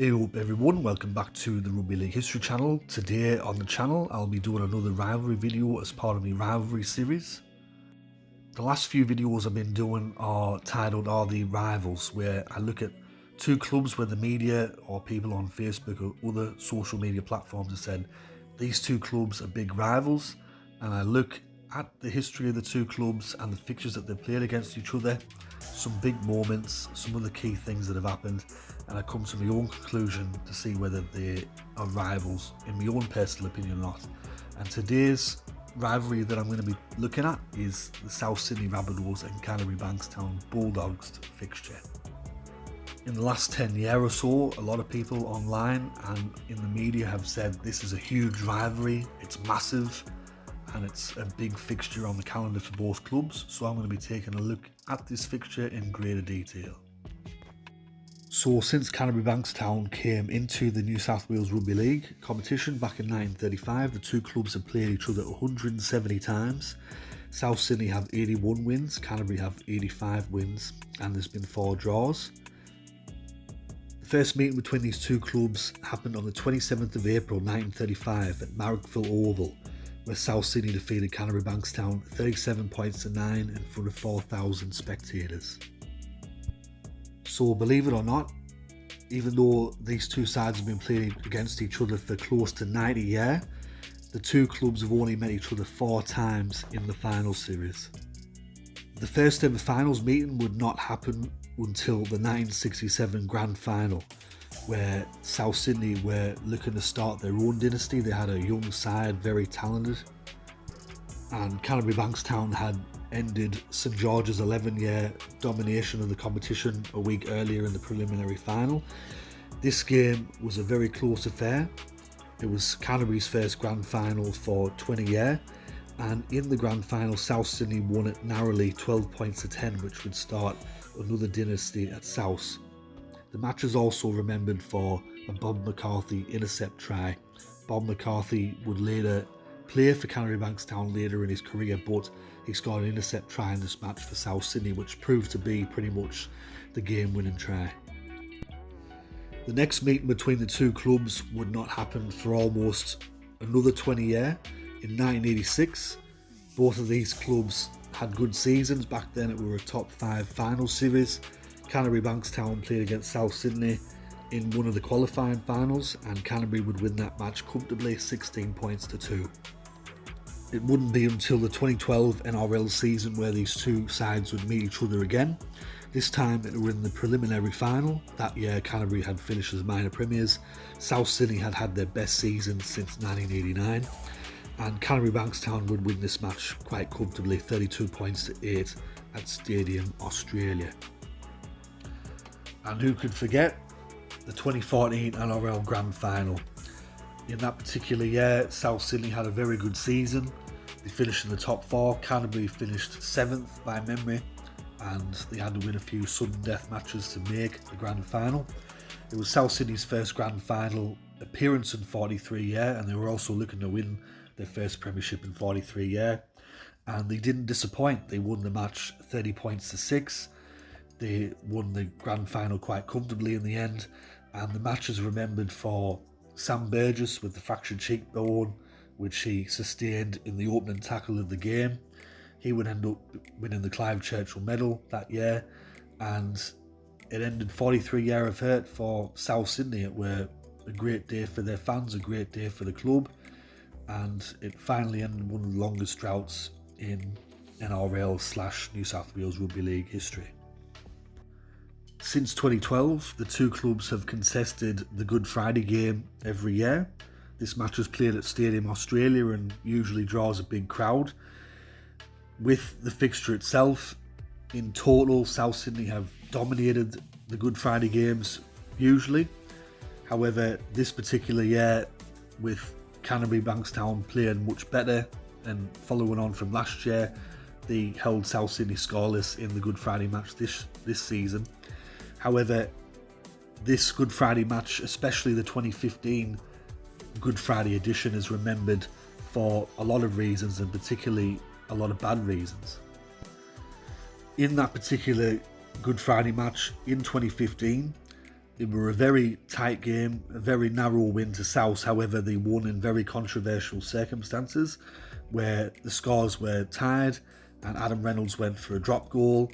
Hey up everyone, welcome back to the Rugby League History channel. Today on the channel I'll be doing another rivalry video as part of my rivalry series. The last few videos I've been doing are titled Are the Rivals, where I look at two clubs where the media or people on Facebook or other social media platforms have said these two clubs are big rivals, and I look at the history of the two clubs and the fixtures that they've played against each other, some big moments, some of the key things that have happened, and I come to my own conclusion to see whether they are rivals in my own personal opinion or not. And today's rivalry that I'm going to be looking at is the South Sydney Rabbitohs and Canterbury-Bankstown Bulldogs fixture. In the last 10 years or so, a lot of people online and in the media have said this is a huge rivalry, it's massive, and it's a big fixture on the calendar for both clubs. So I'm going to be taking a look at this fixture in greater detail. So since Canterbury-Bankstown came into the New South Wales Rugby League competition back in 1935, the two clubs have played each other 170 times. South Sydney have 81 wins, Canterbury have 85 wins, and there's been 4 draws. The first meeting between these two clubs happened on the 27th of April 1935 at Marrickville Oval, where South Sydney defeated Canterbury-Bankstown 37 points to 9 in front of 4,000 spectators. So believe it or not, even though these two sides have been playing against each other for close to 90 years, the two clubs have only met each other 4 times in the final series. The first ever finals meeting would not happen until the 1967 Grand Final, where South Sydney were looking to start their own dynasty. They had a young side, very talented, and Canterbury-Bankstown had ended St George's 11-year domination of the competition a week earlier in the preliminary final. This game was a very close affair. It was Canterbury's first grand final for 20 years, and in the grand final South Sydney won it narrowly 12 points to 10, which would start another dynasty at South. The match is also remembered for a Bob McCarthy intercept try. Bob McCarthy would later play for Canterbury-Bankstown later in his career, but he scored an intercept try in this match for South Sydney, which proved to be pretty much the game-winning try. The next meeting between the two clubs would not happen for almost another 20 years. In 1986, both of these clubs had good seasons. Back then it were a top 5 final series. Canterbury-Bankstown played against South Sydney in one of the qualifying finals, and Canterbury would win that match comfortably, 16 points to 2. It wouldn't be until the 2012 NRL season where these two sides would meet each other again. This time it were in the preliminary final. That year Canterbury had finished as minor premiers. South Sydney had had their best season since 1989, and Canterbury-Bankstown would win this match quite comfortably, 32 points to 8 at Stadium Australia. And who could forget the 2014 NRL Grand Final? In that particular year, South Sydney had a very good season. They finished in the top 4. Canterbury finished 7th by memory, and they had to win a few sudden death matches to make the Grand Final. It was South Sydney's first Grand Final appearance in 43 years, and they were also looking to win their first premiership in 43 years. And they didn't disappoint. They won the match 30 points to 6. They won the Grand Final quite comfortably in the end, and the match is remembered for Sam Burgess with the fractured cheekbone, which he sustained in the opening tackle of the game. He would end up winning the Clive Churchill medal that year, and it ended 43 years of hurt for South Sydney. It were a great day for their fans, a great day for the club, and it finally ended one of the longest droughts in NRL/New South Wales Rugby League history. Since 2012, the two clubs have contested the Good Friday game every year. This match is played at Stadium Australia and usually draws a big crowd. With the fixture itself, in total, South Sydney have dominated the Good Friday games usually. However, this particular year, with Canterbury-Bankstown playing much better and following on from last year, they held South Sydney scoreless in the Good Friday match this season. However, this Good Friday match, especially the 2015 Good Friday edition, is remembered for a lot of reasons, and particularly a lot of bad reasons. In that particular Good Friday match in 2015, It were a very tight game, a very narrow win to South. However, they won in very controversial circumstances where the scores were tied and Adam Reynolds went for a drop goal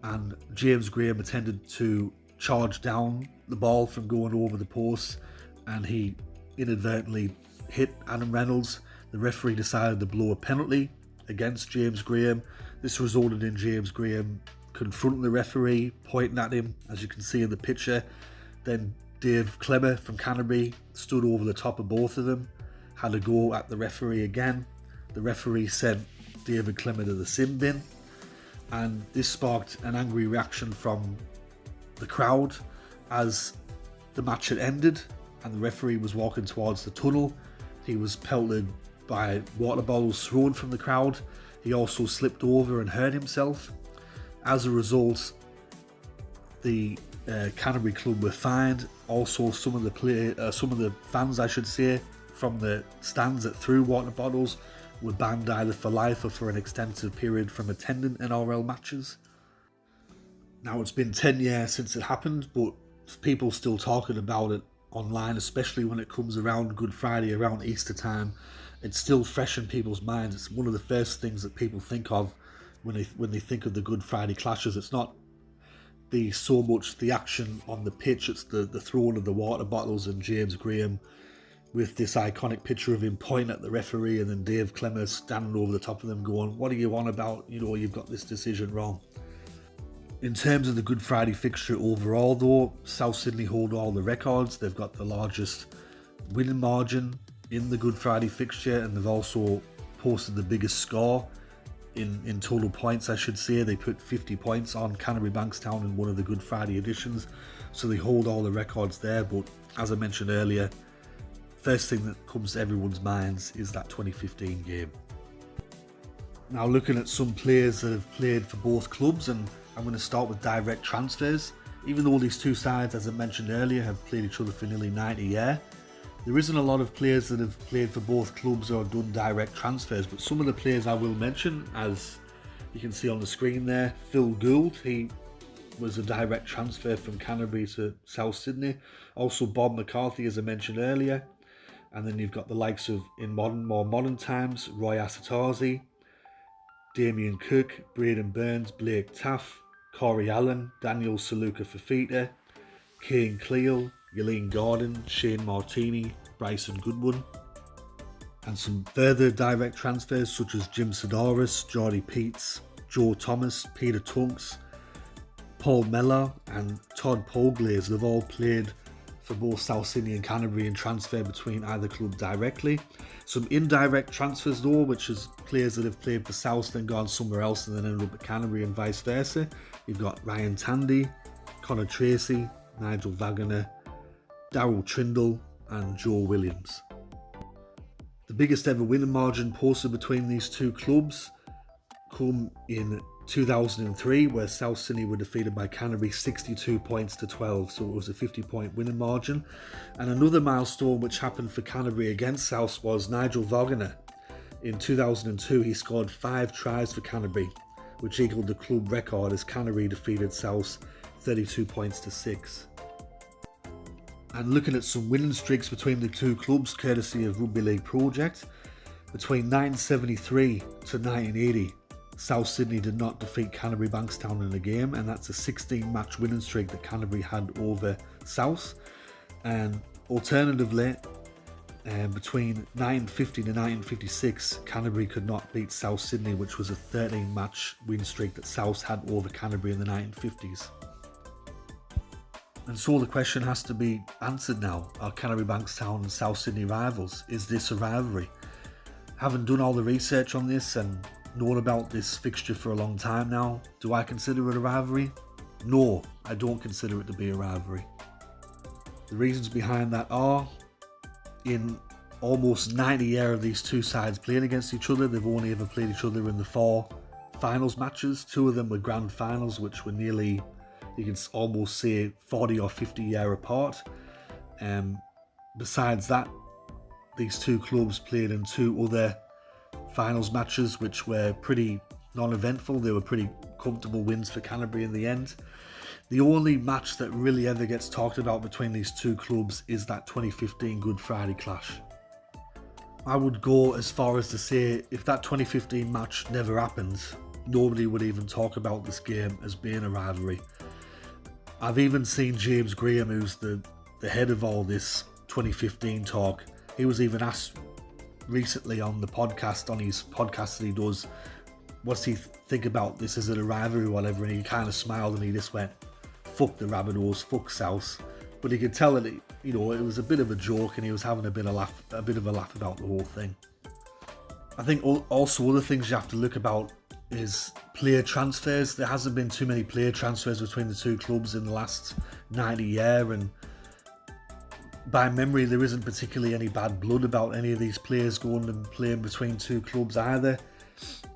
and James Graham attempted to charge down the ball from going over the post and he inadvertently hit Adam Reynolds. The referee decided to blow a penalty against James Graham. This resulted in James Graham confronting the referee, pointing at him, as you can see in the picture. Then Dave Clemmer from Canterbury stood over the top of both of them, had a go at the referee again. The referee sent David Clemmer to the sin bin, and this sparked an angry reaction from the crowd as the match had ended and the referee was walking towards the tunnel. He was pelted by water bottles thrown from the crowd. He also slipped over and hurt himself. As a result, the Canterbury club were fined. Also, some of the fans, I should say, from the stands that threw water bottles were banned either for life or for an extensive period from attending NRL matches. Now, it's been 10 years since it happened, but people still talking about it online, especially when it comes around Good Friday, around Easter time. It's still fresh in people's minds. It's one of the first things that people think of when they think of the Good Friday clashes. It's not so much the action on the pitch, it's the throwing of the water bottles and James Graham with this iconic picture of him pointing at the referee and then Dave Clemmer standing over the top of them going, "What are you on about? You know, you've got this decision wrong." In terms of the Good Friday fixture overall though, South Sydney hold all the records. They've got the largest winning margin in the Good Friday fixture and they've also posted the biggest score in total points, I should say. They put 50 points on Canterbury-Bankstown in one of the Good Friday editions, so they hold all the records there. But as I mentioned earlier, first thing that comes to everyone's minds is that 2015 game. Now, looking at some players that have played for both clubs, and I'm going to start with direct transfers. Even though these two sides, as I mentioned earlier, have played each other for nearly 90 years, there isn't a lot of players that have played for both clubs or done direct transfers, but some of the players I will mention, as you can see on the screen there. Phil Gould, he was a direct transfer from Canterbury to South Sydney. Also Bob McCarthy, as I mentioned earlier. And then you've got the likes of, in more modern times, Roy Asatazi, Damien Cook, Braden Burns, Blake Taff, Corey Allen, Daniel Saluka Fafita, Kane Cleal, Yelene Gordon, Shane Martini, Bryson Goodwin. And some further direct transfers such as Jim Sidoris, Geordie Peets, Joe Thomas, Peter Tunks, Paul Mellor and Todd Polglaze. They've all played for both South Sydney and Canterbury and transfer between either club directly. Some indirect transfers though, which is players that have played for South then gone somewhere else and then ended up at Canterbury and vice versa. You've got Ryan Tandy, Connor Tracy, Nigel Wagner, Darryl Trindle and Joe Williams. The biggest ever winning margin posted between these two clubs come in 2003, where South Sydney were defeated by Canterbury 62 points to 12, so it was a 50-point winning margin. And another milestone which happened for Canterbury against South was Nigel Wagner. In 2002, he scored 5 tries for Canterbury, which equalled the club record as Canterbury defeated South 32 points to 6. And looking at some winning streaks between the two clubs, courtesy of Rugby League Project, between 1973 to 1980, South Sydney did not defeat Canterbury-Bankstown in a game, and that's a 16-match winning streak that Canterbury had over South. And alternatively, between 1950 to 1956, Canterbury could not beat South Sydney, which was a 13-match win streak that South had over Canterbury in the 1950s. And so the question has to be answered now. Are Canterbury-Bankstown and South Sydney rivals? Is this a rivalry? Having done all the research on this and known about this fixture for a long time now, do I consider it a rivalry? No, I don't consider it to be a rivalry. The reasons behind that are, in almost 90 years of these two sides playing against each other, they've only ever played each other in the 4 finals matches. 2 of them were grand finals, which were nearly, you can almost say, 40 or 50 years apart. Besides that, these two clubs played in 2 other finals matches which were pretty non-eventful. They were pretty comfortable wins for Canterbury in the end. The only match that really ever gets talked about between these two clubs is that 2015 Good Friday clash. I would go as far as to say if that 2015 match never happened, nobody would even talk about this game as being a rivalry. I've even seen James Graham, who's the head of all this 2015 talk, he was even asked recently on the podcast, on his podcast that he does, what's he think about this, is it a rivalry or whatever, and he kind of smiled and he just went, fuck the Rabbitohs, fuck South. But he could tell that it was a bit of a joke and he was having a bit of a laugh about the whole thing. I think also other things you have to look about is player transfers. There hasn't been too many player transfers between the two clubs in the last 90 years, and by memory there isn't particularly any bad blood about any of these players going and playing between two clubs either.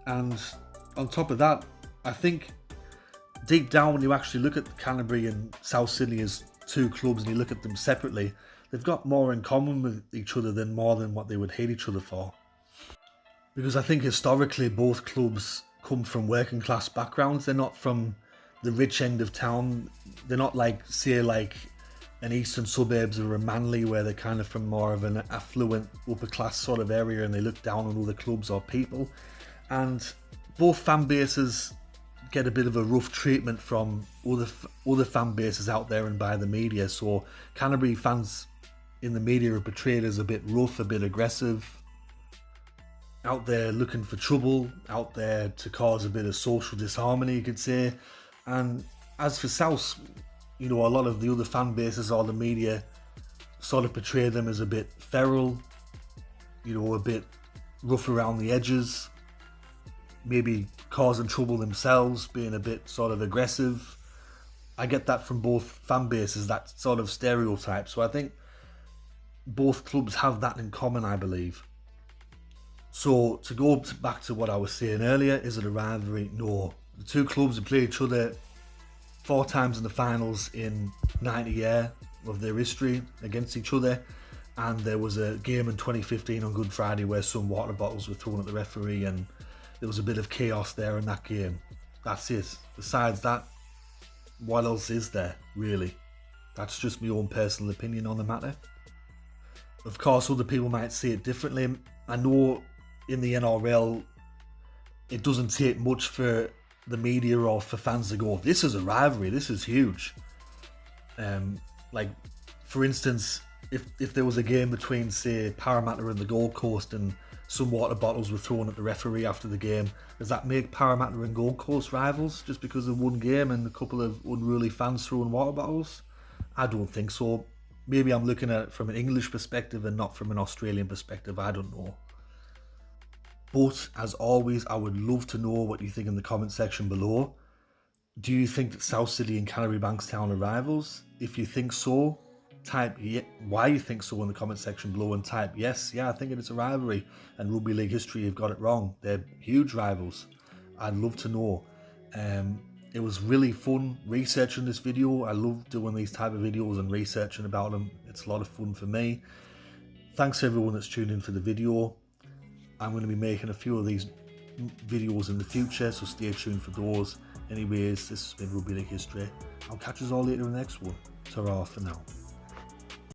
And on top of that, I think deep down when you actually look at Canterbury and South Sydney as two clubs and you look at them separately, they've got more in common with each other than more than what they would hate each other for. Because I think historically both clubs come from working class backgrounds. They're not from the rich end of town. They're not like, say, like an eastern suburbs or a Manly, where they're kind of from more of an affluent upper class sort of area and they look down on other clubs or people. And both fan bases get a bit of a rough treatment from other fan bases out there and by the media. So Canterbury fans in the media are portrayed as a bit rough, a bit aggressive, out there looking for trouble, out there to cause a bit of social disharmony, you could say. And as for South, a lot of the other fan bases or the media sort of portray them as a bit feral, a bit rough around the edges, maybe causing trouble themselves, being a bit sort of aggressive. I get that from both fan bases, that sort of stereotype. So I think both clubs have that in common, I believe. So to go back to what I was saying earlier, is it a rivalry? No. The two clubs have played each other 4 times in the finals in 90 years of their history against each other. And there was a game in 2015 on Good Friday where some water bottles were thrown at the referee and there was a bit of chaos there in that game. That's it. Besides that, what else is there, really? That's just my own personal opinion on the matter. Of course, other people might see it differently. I know in the NRL, it doesn't take much for the media or for fans to go, this is a rivalry, this is huge. Like, for instance, if there was a game between, say, Parramatta and the Gold Coast and some water bottles were thrown at the referee after the game, does that make Parramatta and Gold Coast rivals just because of one game and a couple of unruly fans throwing water bottles? I don't think so. Maybe I'm looking at it from an English perspective and not from an Australian perspective, I don't know. But as always, I would love to know what you think in the comment section below. Do you think that South Sydney and Canterbury-Bankstown are rivals? If you think so, type why you think so in the comment section below and type yes, yeah, I think it's a rivalry, and Rugby League history have got it wrong. They're huge rivals. I'd love to know. It was really fun researching this video. I love doing these type of videos and researching about them. It's a lot of fun for me. Thanks to everyone that's tuned in for the video. I'm going to be making a few of these videos in the future, so stay tuned for those. Anyways, this has been Rugby League History. I'll catch us all later in the next one. Ta-ra for now.